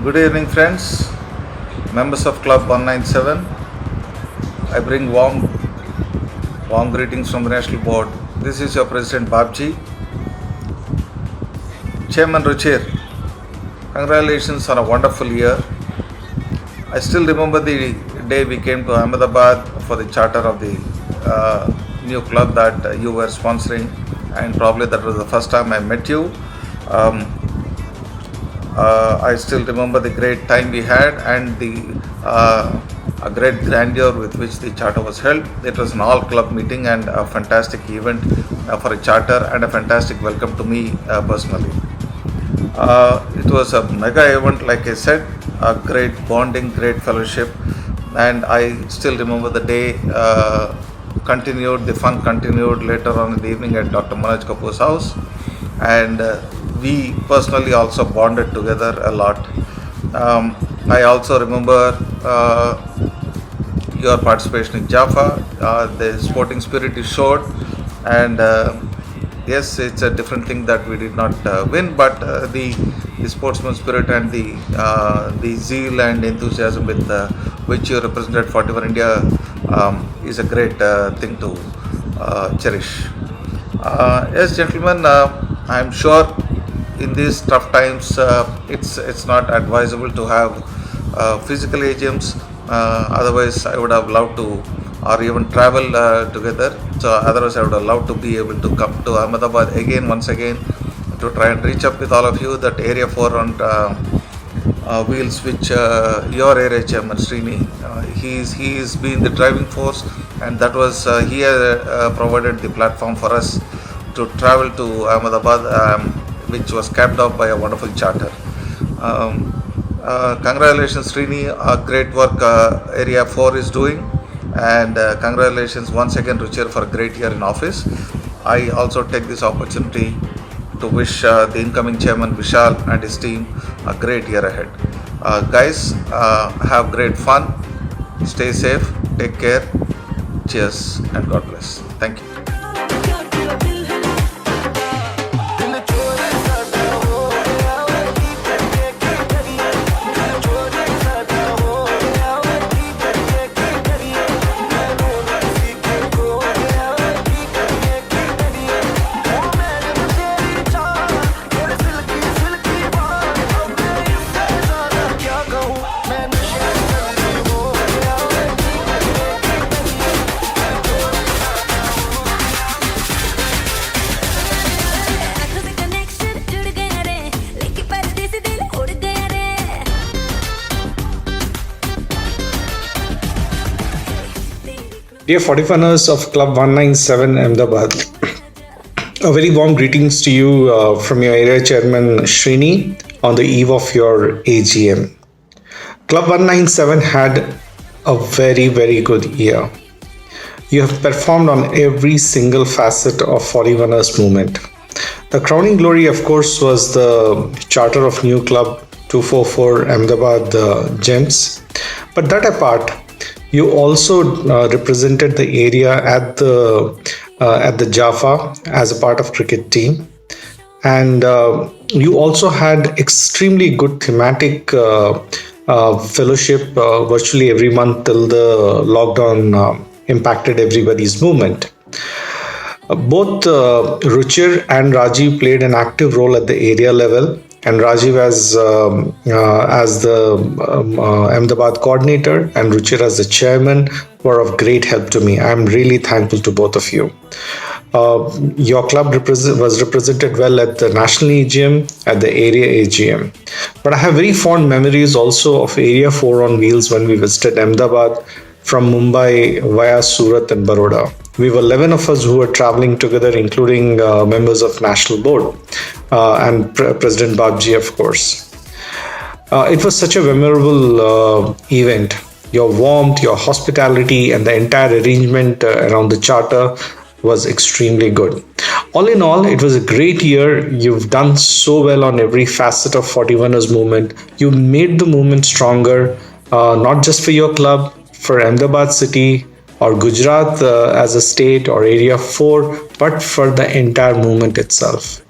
Good evening, friends, members of Club 197. I bring warm greetings from the National Board. This is your President Babji. Chairman Ruchir, congratulations on a wonderful year. I still remember the day we came to Ahmedabad for the charter of the new club that you were sponsoring, and probably that was the first time I met you. I still remember the great time we had and the a great grandeur with which the charter was held. It was an all-club meeting and a fantastic event for a charter, and a fantastic welcome to me personally. It was a mega event, like I said, a great bonding, great fellowship, and I still remember the day the fun continued later on in the evening at Dr. Manoj Kapoor's house, and we personally also bonded together a lot. I also remember your participation in Jaffa, the sporting spirit you showed, and yes, it's a different thing that we did not win, but the sportsman spirit and the zeal and enthusiasm with which you represented 41 India is a great thing to cherish. Yes, gentlemen, I'm sure in these tough times it's not advisable to have physical AGMs. Otherwise, I would have loved to, or even travel together. So otherwise, I would have loved to be able to come to Ahmedabad once again, to try and reach up with all of you. That Area 4 on wheels, which your area chairman Srini, he's been the driving force, and that was he provided the platform for us to travel to Ahmedabad, which was capped off by a wonderful charter. Congratulations, Srini. Great work Area 4 is doing, and congratulations once again, Ruchir, for a great year in office. I also take this opportunity to wish the incoming chairman Vishal and his team a great year ahead. Guys, have great fun, stay safe, take care, cheers, and God bless. Thank you. Dear 41ers of Club 197 Ahmedabad, a very warm greetings to you from your area chairman Srini on the eve of your AGM. Club 197 had a very good year. You have performed on every single facet of 41ers movement. The crowning glory, of course, was the charter of new club 244 Ahmedabad Gems. But that apart, you also represented the area at the Jaffa as a part of cricket team, and you also had extremely good thematic fellowship virtually every month till the lockdown impacted everybody's movement. Both Ruchir and Rajiv played an active role at the area level, and Rajiv as the Ahmedabad coordinator and Ruchir as the chairman were of great help to me. I'm really thankful to both of you. Your club was represented well at the national AGM, at the area AGM. But I have very fond memories also of Area 4 on wheels when we visited Ahmedabad from Mumbai via Surat and Baroda. We were 11 of us who were traveling together, including members of National Board and President Babji, of course. It was such a memorable event. Your warmth, your hospitality, and the entire arrangement around the charter was extremely good. All in all, it was a great year. You've done so well on every facet of 41ers movement. You made the movement stronger, not just for your club, for Ahmedabad city, or Gujarat as a state, or Area 4, but for the entire movement itself.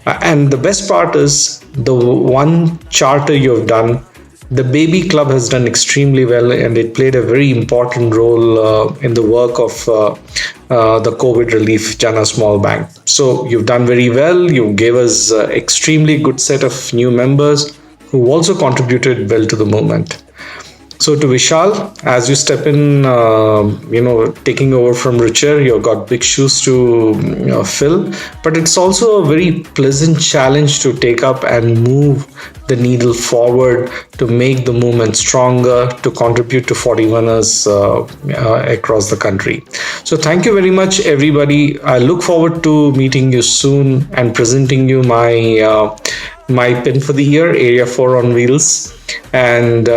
And the best part is the one charter you've done. The baby club has done extremely well, and it played a very important role in the work of the COVID relief Jana Small Bank. So you've done very well. You gave us extremely good set of new members who also contributed well to the movement. So to Vishal, as you step in, taking over from Ruchir, you've got big shoes to fill, but it's also a very pleasant challenge to take up and move the needle forward to make the movement stronger, to contribute to 41ers across the country. So thank you very much, everybody. I look forward to meeting you soon and presenting you my pin for the year, Area 4 on Wheels, and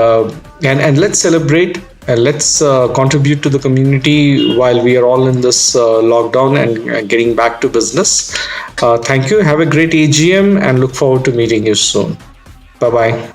let's celebrate and let's contribute to the community while we are all in this lockdown and getting back to business. Thank you. Have a great AGM and look forward to meeting you soon. Bye bye.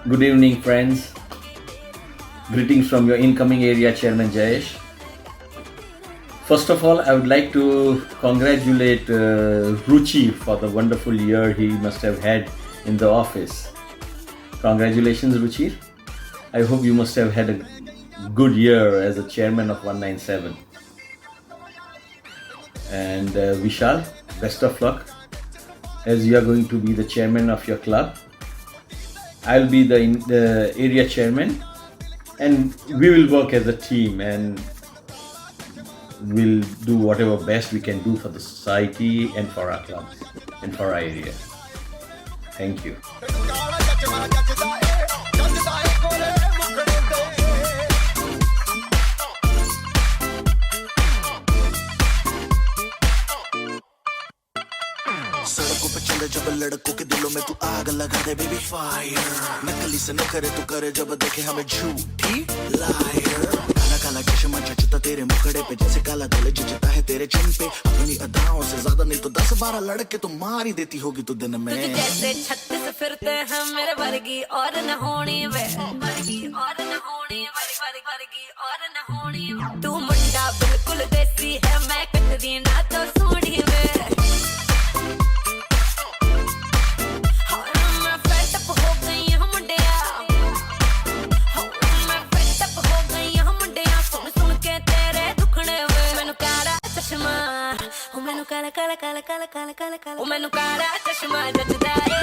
Good evening, friends. Greetings from your incoming area chairman Jayesh. First of all, I would like to congratulate Ruchi for the wonderful year he must have had in the office. Congratulations, Ruchi. I hope you must have had a good year as a chairman of 197. And Vishal, best of luck as you are going to be the chairman of your club. I'll be the area chairman, and we will work as a team and we'll do whatever best we can do for the society and for our clubs and for our area. Thank you. सड़कों पे चले जब लड़कों के दिलों में तू आग लगा दे बेबी फायर नकली से न करे तू करे जब देखे हमें झूठी लायर काला काला चश्मा जचता तेरे मुखड़े पे जैसे काला दिल जचता है तेरे चिन पे अपनी अदाओं से ज्यादा नहीं तो 10-12 लड़के तो मार ही देती होगी तू दिन में तुझे जैसे 36 फिरते हैं मेरे वर्गी और न होनी वे वर्गी और न होनी वर्गी और न होनी तू मुंडा बिल्कुल देसी है मैं कटदी ना तो सूढ़ी वे काला काला काला काला काला काला काला मैनू काला चश्मा जचदा है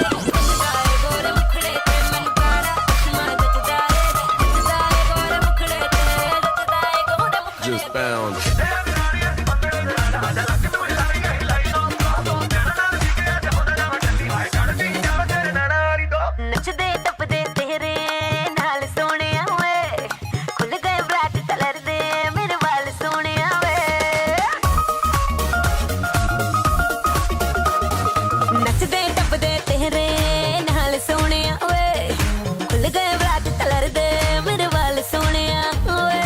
गोरे मुखड़े ते मैनू काला चश्मा जचदा है गोरे मुखड़े ते जचदा है गोरे मुखड़े just bound नचदे टपदे तेरे नाल सोहणिया वे खुल गए ब्लैक कलर दे मेरे वाल सोहणिया वे नचदे टपदे तेरे नाल सोहणिया वे खुल गए ब्लैक कलर दे मेरे वाल सोहणिया वे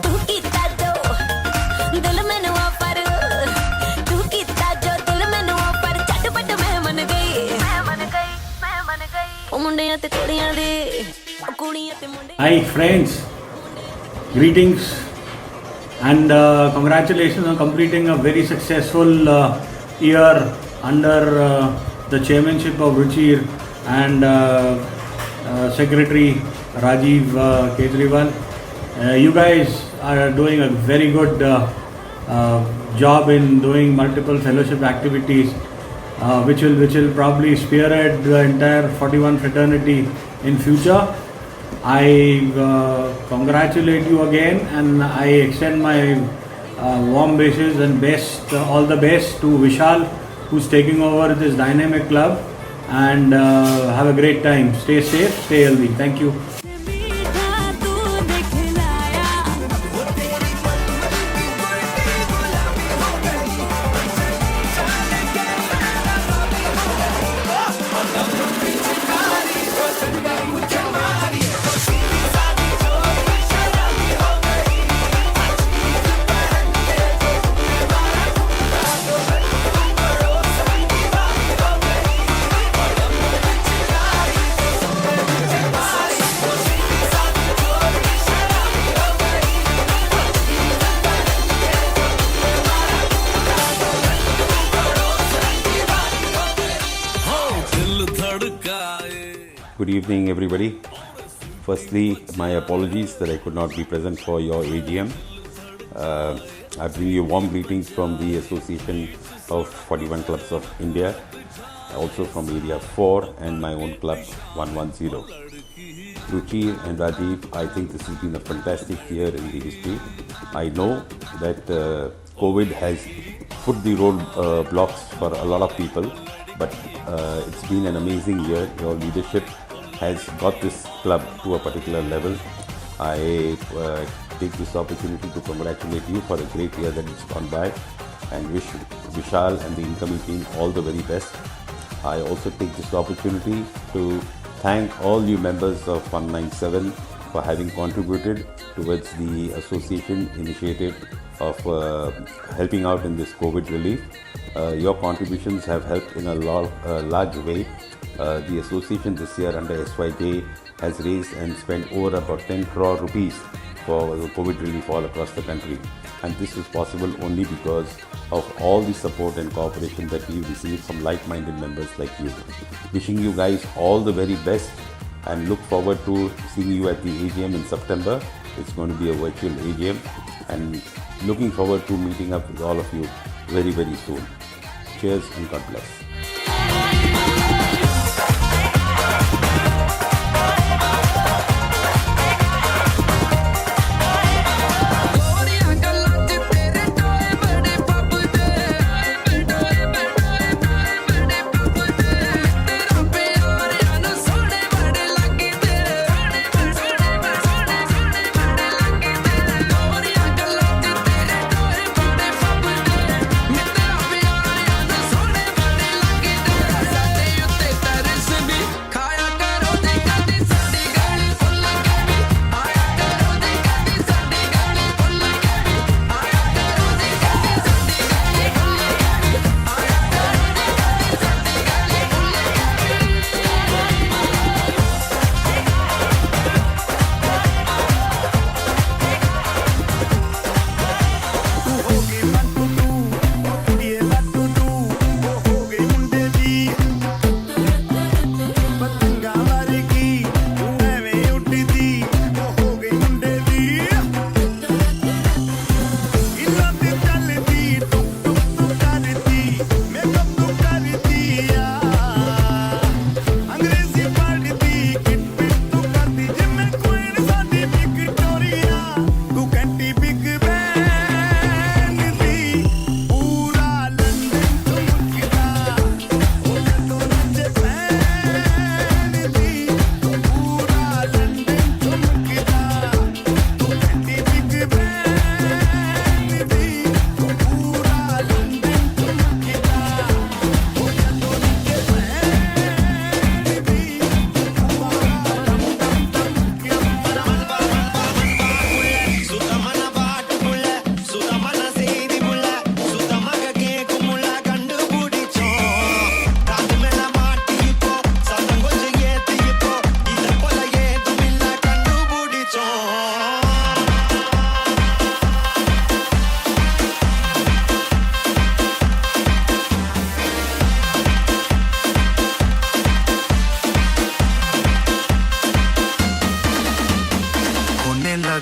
तू कीता जो दिल मैनू पर तू कीता जो दिल मैनू पर झटपट मैं मन गई ओ मुंडियां ते कुड़ियां दे कुड़ियां ते मुंडे Hi friends, greetings and congratulations on completing a very successful year under the chairmanship of Ruchir and Secretary Rajiv Kejriwal. You guys are doing a very good job in doing multiple fellowship activities which will probably spearhead the entire 41 fraternity in future. I congratulate you again, and I extend my warm wishes and all the best to Vishal, who's taking over this dynamic club, and have a great time. Stay safe, stay healthy. Thank you. मीठा तूने खिलाया Good evening, everybody. Firstly, my apologies that I could not be present for your AGM. I bring you warm greetings from the Association of 41 Clubs of India, also from Area 4 and my own club 110. Ruchi and Rajiv, I think this has been a fantastic year in the history. I know that COVID has put the road blocks for a lot of people, but it's been an amazing year. Your leadership has got this club to a particular level. I take this opportunity to congratulate you for the great year that it's gone by and wish Vishal and the incoming team all the very best. I also take this opportunity to thank all you members of 197 for having contributed towards the association initiative of helping out in this COVID relief. Your contributions have helped in a large way. The association this year under SYJ has raised and spent over about 10 crore rupees for COVID relief all across the country. And this was possible only because of all the support and cooperation that we received from like-minded members like you. Wishing you guys all the very best and look forward to seeing you at the AGM in September. It's going to be a virtual AGM and looking forward to meeting up with all of you very, very soon. Cheers and God bless.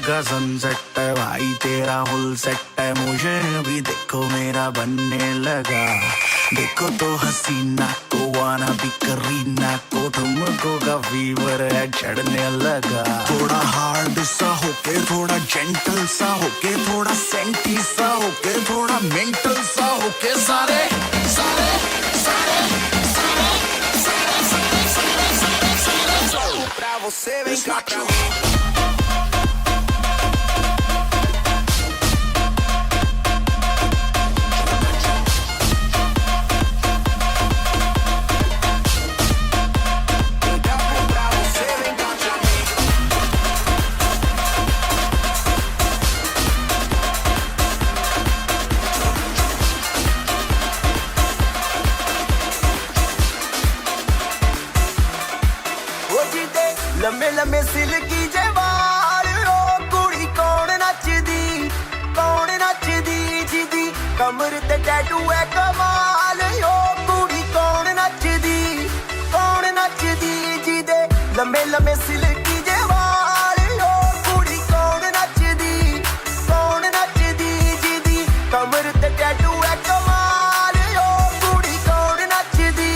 लगा sunset भाई तेरा full set है मुझे भी देखो मेरा बनने लगा देखो तो हसीना को आना भी करीना को तुमको का फीवर है चढ़ने लगा थोड़ा हार्ड सा होके थोड़ा जेंटल सा होके थोड़ा सेंटी सा होके थोड़ा मेंटल सा होके सारे सारे सारे pra você vem cá pra mim लम्बे लम्बे सिल्की जे वाल ओ कुड़ी कौन नचदी जिदी कमर ते टैटू है कमाल ओ कुड़ी कौन नचदी जिदे लम्बे लम्बे सिल्की जे वाल ओ कुड़ी कौन नचदी जिदी कमर ते टैटू है कमाल ओ कुड़ी कौन नचदी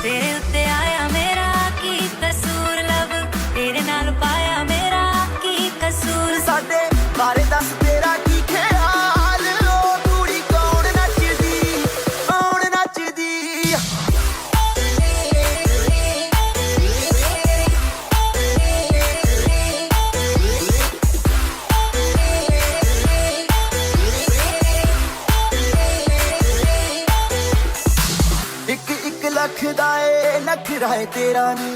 तेरे उत्ते आया मेरा की कसूर लब तेरे नाल पाया मेरा की कसूर साडे बारे दस तेरा की ख्याल ओ कुड़ी कौन नचदी एक लख दा ए नखरा है तेरा नी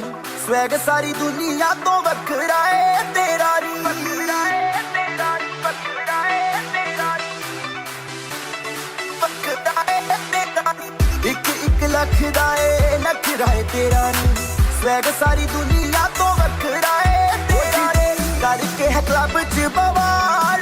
स्वैग सारी दुनिया तो वखरा है तेरा नी एक लख दा ए नखरा है तेरा नी स्वैग सारी दुनिया तो वखरा है तेरा नी करके है क्लब च बवाल